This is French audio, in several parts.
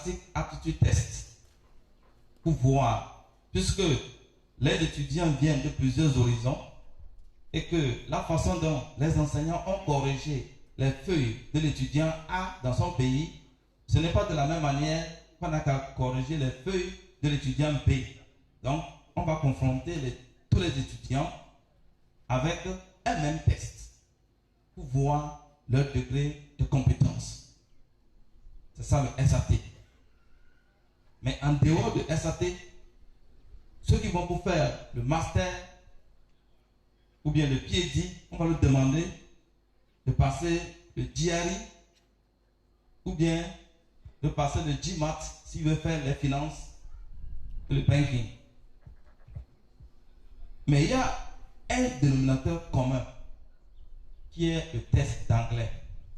Basic Aptitude Test pour voir, puisque les étudiants viennent de plusieurs horizons et que la façon dont les enseignants ont corrigé les feuilles de l'étudiant A dans son pays, ce n'est pas de la même manière qu'on a qu'à corriger les feuilles de l'étudiant B. Donc, on va confronter tous les étudiants avec un même test pour voir leur degré de compétence. C'est ça le SAT. Mais en dehors de SAT, ceux qui vont pour faire le master ou bien le PhD, on va leur demander de passer le GRE ou bien de passer le GMAT s'il veut faire les finances et le banking. Mais il y a un dénominateur commun qui est le test d'anglais,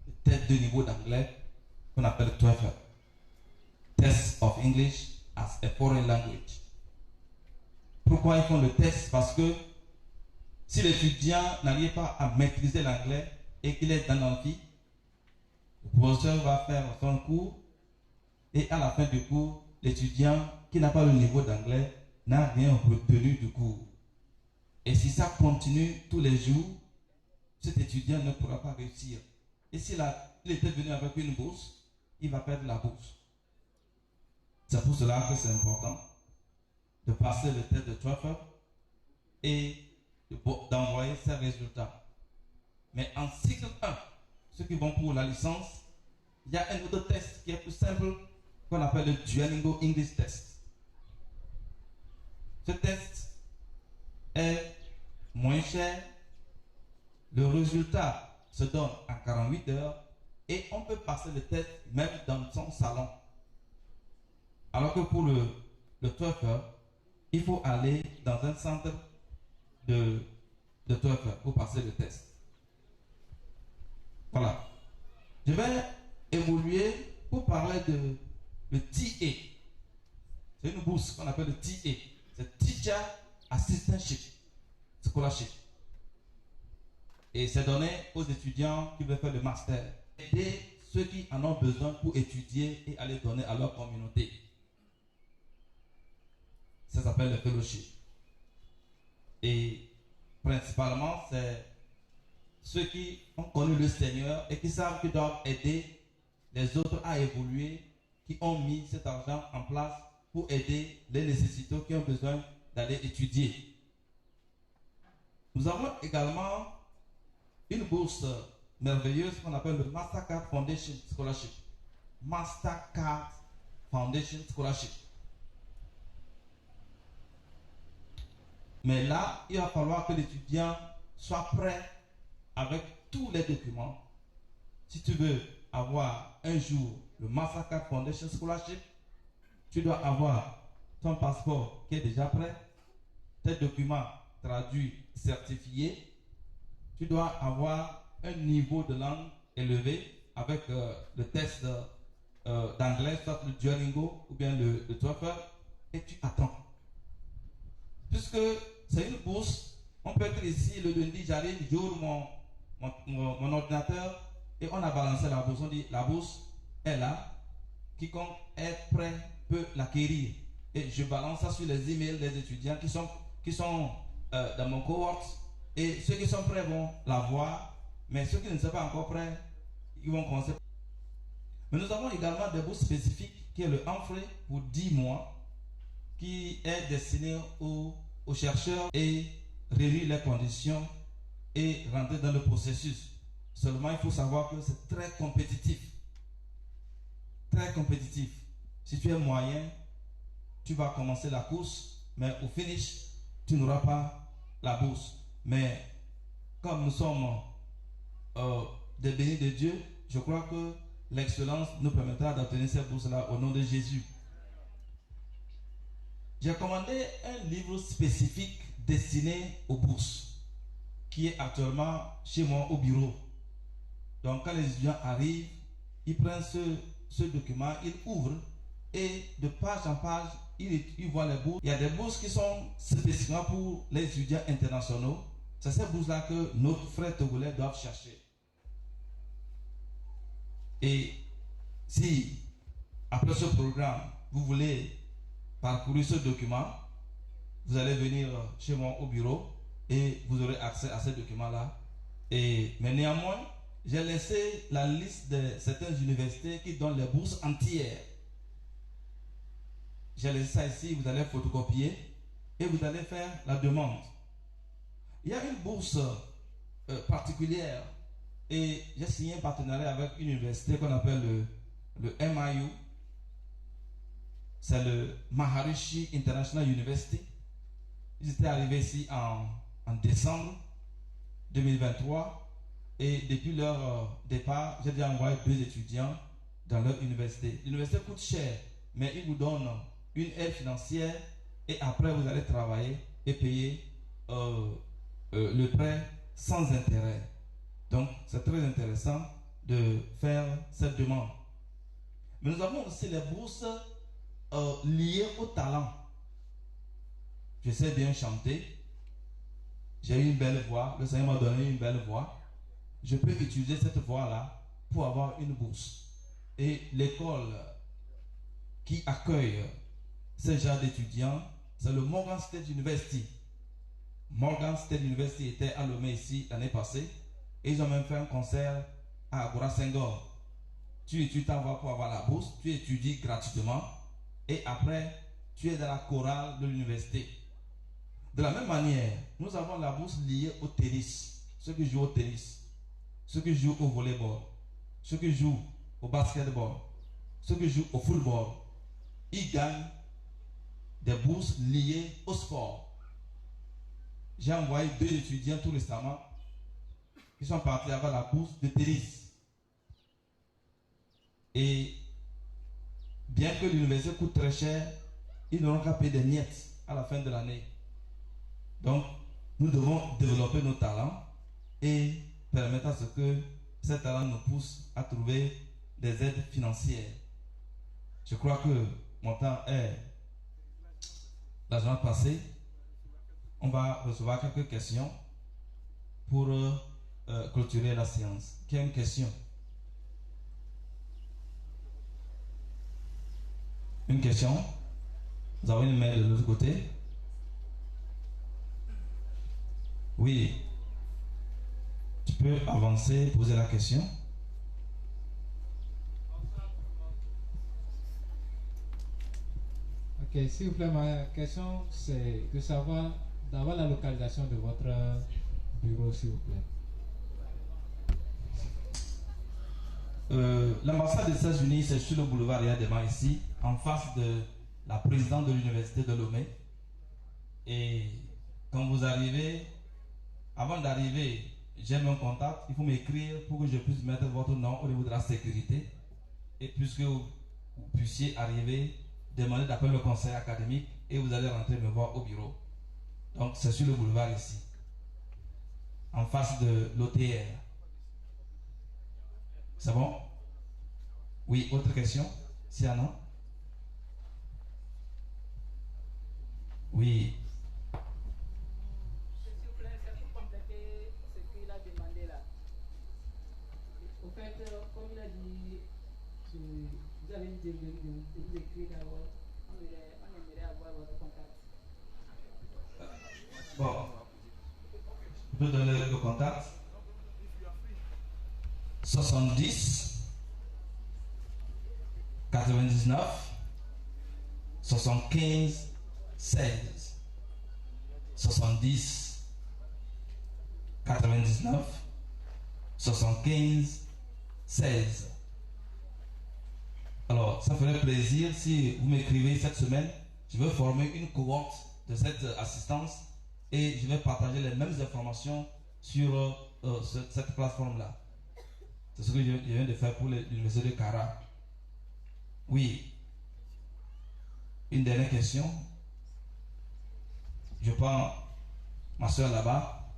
le test de niveau d'anglais qu'on appelle TOEFL, Test of English as a Foreign Language. Pourquoi ils font le test? Parce que si l'étudiant n'arrive pas à maîtriser l'anglais et qu'il est dans l'amphi, le professeur va faire son cours et à la fin du cours, l'étudiant qui n'a pas le niveau d'anglais n'a rien retenu du cours. Et si ça continue tous les jours, cet étudiant ne pourra pas réussir. Et s'il était venu avec une bourse, il va perdre la bourse. C'est pour cela que c'est important de passer le test de TOEFL et d'envoyer ses résultats. Mais en cycle 1, ceux qui vont pour la licence, il y a un autre test qui est plus simple qu'on appelle le Duolingo English Test. Ce test est moins cher. Le résultat se donne en 48 heures et on peut passer le test même dans son salon. Alors que pour le TOEFL, il faut aller dans un centre de TOEFL pour passer le test. Voilà. Je vais évoluer pour parler de le TA. C'est une bourse qu'on appelle le TA. C'est Teacher Assistantship Scholarship. Et c'est donné aux étudiants qui veulent faire le master. Aider ceux qui en ont besoin pour étudier et aller donner à leur communauté. Ça s'appelle le fellowship. Et principalement, c'est ceux qui ont connu le Seigneur et qui savent qu'ils doivent aider les autres à évoluer, qui ont mis cet argent en place pour aider les nécessiteux qui ont besoin d'aller étudier. Nous avons également une bourse merveilleuse qu'on appelle le Mastercard Foundation Scholarship. Mastercard Foundation Scholarship. Mais là, il va falloir que l'étudiant soit prêt avec tous les documents. Si tu veux avoir un jour le Mastercard Foundation Scholarship, tu dois avoir ton passeport qui est déjà prêt, tes documents traduits, certifiés. Tu dois avoir un niveau de langue élevé avec le test d'anglais, soit le Duolingo ou bien le TOEFL, et tu attends. Puisque c'est une bourse, on peut être ici le lundi, j'arrive, j'ouvre mon ordinateur et on a balancé la bourse. On dit la bourse est là, quiconque est prêt peut l'acquérir. Et je balance ça sur les emails des étudiants qui sont dans mon cohort. Et ceux qui sont prêts vont la voir, mais ceux qui ne sont pas encore prêts, ils vont commencer. Mais nous avons également des bourses spécifiques qui est le Humphrey pour 10 mois, qui est destiné aux chercheurs et réunir les conditions et rentrer dans le processus. Seulement, il faut savoir que c'est très compétitif. Très compétitif. Si tu es moyen, tu vas commencer la course, mais au finish, tu n'auras pas la bourse. Mais comme nous sommes des bénis de Dieu, je crois que l'excellence nous permettra d'obtenir cette bourse-là au nom de Jésus. J'ai commandé un livre spécifique destiné aux bourses qui est actuellement chez moi au bureau. Donc quand les étudiants arrivent, ils prennent ce document, ils ouvrent et de page en page, ils voient les bourses. Il y a des bourses qui sont spécifiquement pour les étudiants internationaux. C'est ces bourses-là que nos frères togolais doivent chercher. Et si Après ce programme, vous voulez parcourir ce document, vous allez venir chez moi au bureau et vous aurez accès à ce document-là. Mais néanmoins, j'ai laissé la liste de certaines universités qui donnent les bourses entières. J'ai laissé ça ici, vous allez photocopier et vous allez faire la demande. Il y a une bourse particulière et j'ai signé un partenariat avec une université qu'on appelle le MIU. C'est le Maharishi International University. Ils étaient arrivés ici en décembre 2023 et depuis leur départ, j'ai déjà envoyé 2 étudiants dans leur université. L'université coûte cher, mais ils vous donnent une aide financière et après vous allez travailler et payer le prêt sans intérêt. Donc c'est très intéressant de faire cette demande. Mais nous avons aussi les bourses liées au talent. Je sais bien chanter. J'ai une belle voix. Le Seigneur m'a donné une belle voix. Je peux utiliser cette voix-là pour avoir une bourse. Et l'école qui accueille ce genre d'étudiants, c'est le Morgan State University. Morgan State University était à Lomé ici l'année passée. Et ils ont même fait un concert à Agora Senghor. Tu t'en vas pour avoir la bourse, tu étudies gratuitement et après tu es dans la chorale de l'université. De la même manière, nous avons la bourse liée au tennis. Ceux qui jouent au tennis, ceux qui jouent au volleyball, ceux qui jouent au basketball, ceux qui jouent au football, ils gagnent des bourses liées au sport. J'ai envoyé 2 étudiants tout récemment qui sont partis avec la bourse de tennis. Et bien que l'université coûte très cher, ils n'auront qu'à payer des miettes à la fin de l'année. Donc, nous devons développer nos talents et permettre à ce que ces talents nous poussent à trouver des aides financières. Je crois que mon temps est la journée passée. On va recevoir quelques questions pour clôturer la séance. Qui a une question? Une question? Nous avons une main de l'autre côté. Oui. Tu peux avancer, poser la question. Ok, s'il vous plaît, ma question c'est de savoir d'avoir la localisation de votre bureau, s'il vous plaît. L'ambassade des États-Unis, c'est sur le boulevard Yadema ici, en face de la présidente de l'université de Lomé. Et quand vous arrivez, avant d'arriver, j'ai mon contact, il faut m'écrire pour que je puisse mettre votre nom au niveau de la sécurité. Et puisque vous puissiez arriver, demander d'appeler le conseil académique et vous allez rentrer me voir au bureau. Donc c'est sur le boulevard ici, en face de l'OTR. C'est bon? Oui, autre question? S'il y en a? Oui. S'il vous plaît, c'est pour compléter ce qu'il a demandé là. Au fait, comme il a dit, vous avez dit de vous écrire d'abord. On aimerait avoir votre contact. Bon. Je peux donner le contact. 70 99 75 16 70 99 75 16. Alors, ça ferait plaisir si vous m'écrivez cette semaine. Je veux former une cohorte de cette assistance et je vais partager les mêmes informations sur cette plateforme-là. C'est ce que je viens de faire pour l'université de Kara. Oui. Une dernière question. Je prends ma soeur là-bas.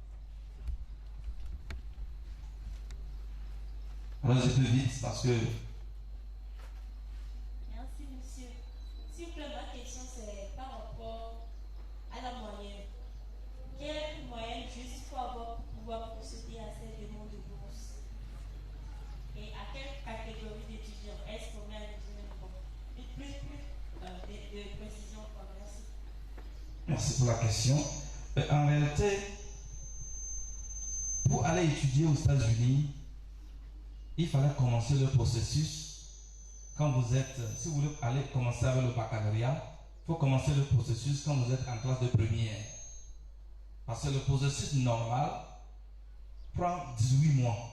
Alors je peux vite parce que... Merci monsieur. S'il vous plaît, ma question c'est par rapport à la moyenne. Quelle est la moyenne juste pour pouvoir procéder à ces demandes de bourse? Et à quelle catégorie d'étudiants est-ce qu'on met à l'étudiant? Merci pour la question. En réalité, pour aller étudier aux États-Unis, il fallait commencer le processus. Quand vous êtes, si vous voulez aller commencer avec le baccalauréat, il faut commencer le processus quand vous êtes en classe de première. Parce que le processus normal prend 18 mois.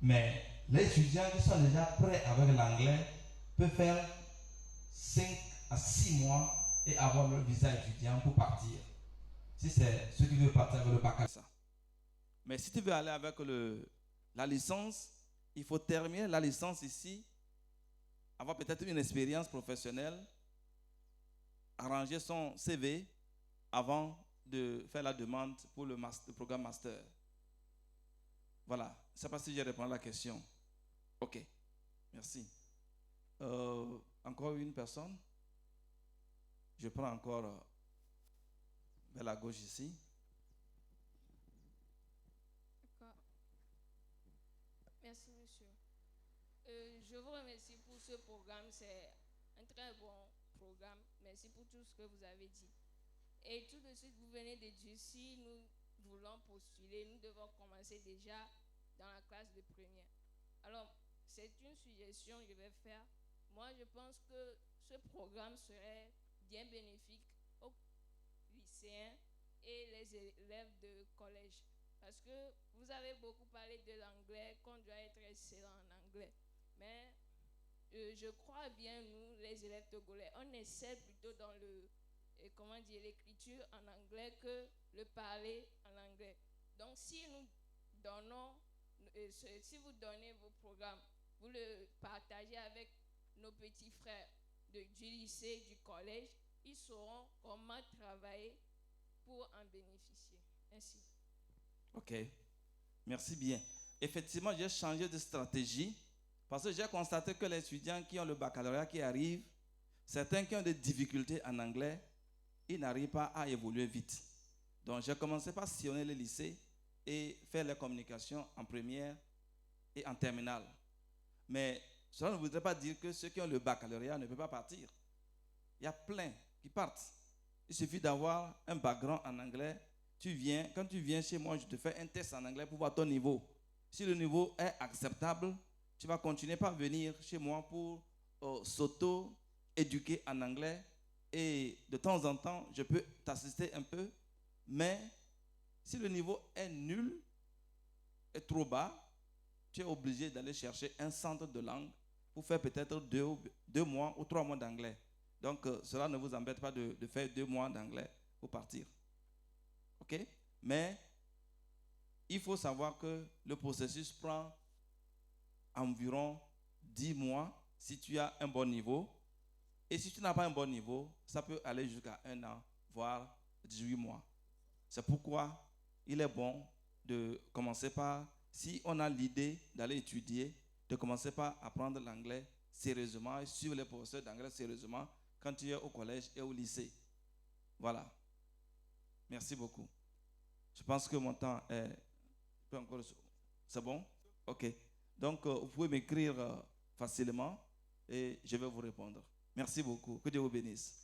Mais les étudiants qui sont déjà prêts avec l'anglais peuvent faire 5 à 6 mois et avoir leur visa étudiant pour partir. Si c'est ceux qui veulent partir avec le baccalauréat. Mais si tu veux aller avec la licence, il faut terminer la licence ici, avoir peut-être une expérience professionnelle, arranger son CV avant de faire la demande pour le programme master. Voilà. Je ne sais pas si j'ai répondu à la question. Ok. Merci. Encore une personne? Je prends encore vers la gauche ici. D'accord. Merci, monsieur. Je vous remercie pour ce programme. C'est un très bon programme. Merci pour tout ce que vous avez dit. Et tout de suite, vous venez de dire, si nous voulons postuler, nous devons commencer déjà dans la classe de première. Alors, c'est une suggestion que je vais faire. Moi, je pense que ce programme serait bien bénéfique aux lycéens et les élèves de collège. Parce que vous avez beaucoup parlé de l'anglais, qu'on doit être excellent en anglais. Mais je crois bien, nous, les élèves togolais, on essaie plutôt dans l'écriture en anglais que le parler en anglais. Donc, si nous donnons, si vous donnez vos programmes, vous le partagez avec nos petits frères du lycée, du collège, ils sauront comment travailler pour en bénéficier. Merci. Ok, merci bien. Effectivement, j'ai changé de stratégie parce que j'ai constaté que les étudiants qui ont le baccalauréat qui arrivent, certains qui ont des difficultés en anglais, ils n'arrivent pas à évoluer vite. Donc, j'ai commencé par sillonner les lycées et faire les communications en première et en terminale. Mais cela ne voudrait pas dire que ceux qui ont le baccalauréat ne peuvent pas partir. Il y a plein qui partent. Il suffit d'avoir un background en anglais. Quand tu viens chez moi, je te fais un test en anglais pour voir ton niveau. Si le niveau est acceptable, tu vas continuer par venir chez moi pour s'auto-éduquer en anglais. Et de temps en temps, je peux t'assister un peu. Mais si le niveau est nul, est trop bas, tu es obligé d'aller chercher un centre de langue pour faire peut-être 2 mois ou 3 mois d'anglais. Donc, cela ne vous embête pas de faire 2 mois d'anglais pour partir. OK? Mais il faut savoir que le processus prend environ 10 mois si tu as un bon niveau. Et si tu n'as pas un bon niveau, ça peut aller jusqu'à 1 an, voire 18 mois. C'est pourquoi il est bon de commencer par, si on a l'idée d'aller étudier, de commencer par apprendre l'anglais sérieusement et suivre les professeurs d'anglais sérieusement quand tu es au collège et au lycée. Voilà. Merci beaucoup. Je pense que mon temps est... C'est bon? OK. Donc, vous pouvez m'écrire facilement et je vais vous répondre. Merci beaucoup. Que Dieu vous bénisse.